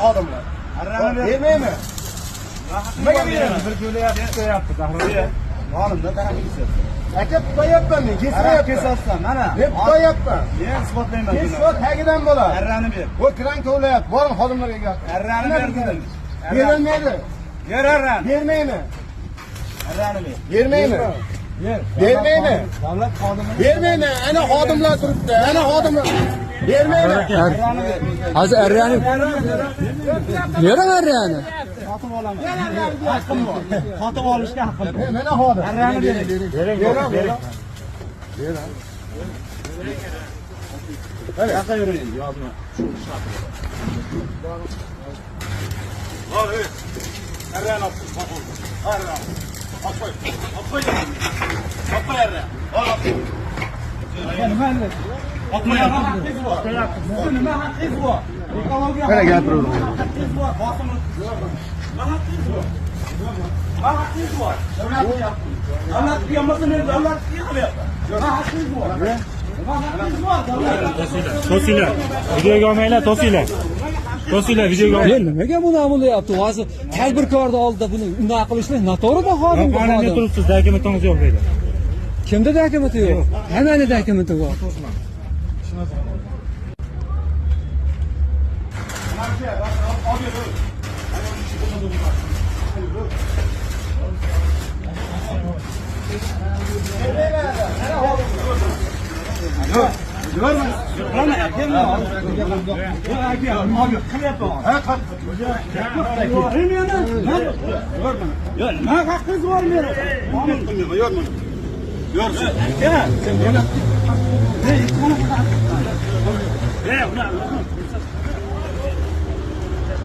Xodimlar. Bermaymi? Nimaga beramiz? Bir ko'lyapti, taxriye. Olimda tarafiga. Aka qo'yapman men, Kesasizlar, mana. Deb qo'yapman. Men isbotlayman. Kesib tagidan bo'ladi. Arrani ber. Bu kran to'layapti. Boring xodimlarga gap. Arrani ber dedim. Berilmaydi. Ber arrani. Bermaymi? Arrani ber. Bermaymi? Ber. Bermaymi? Davlat xodimi. Bermaymi? Ana xodimlar turibdi. Ana xodimlar. Bermaymi? Hozir arrani. Bering arrani. Sotib olaman. Haqqim bor. Sotib olishga haqqim bor. Mana xodim. Arrani bering. Bering. Yoqqa yuring, yozma. Hadi. Arrani ol. Arrani. Qo'y. Qo'y. Qo'y arrani. Ol. Nima qilyapsiz? Nima haqqingiz bor? Nima haqqingiz bor? Ekologiya. Mana gapiraver. Haqqingiz bor. Bosim. Nima haqqingiz bor? Nima haqqingiz bor? Davlat qiyamasi men davlat qilyapman. Nima haqqingiz bor? Nima haqqingiz bor? To'singlar. Videoga olmanglar, to'singlar. To'singlar, videoga olmanglar. Nimaga buni bo'lyapti? Hozir tadbirkorning oldida buni unaqa qilishni noto'g'ri xodim. Qonunga turibsiz, dokumentingiz yo'q deydi. Kimda dokumenti yo'q? Hammani dokumenti bor. Nima haqqingiz bor meni? Yo'rsin. Sen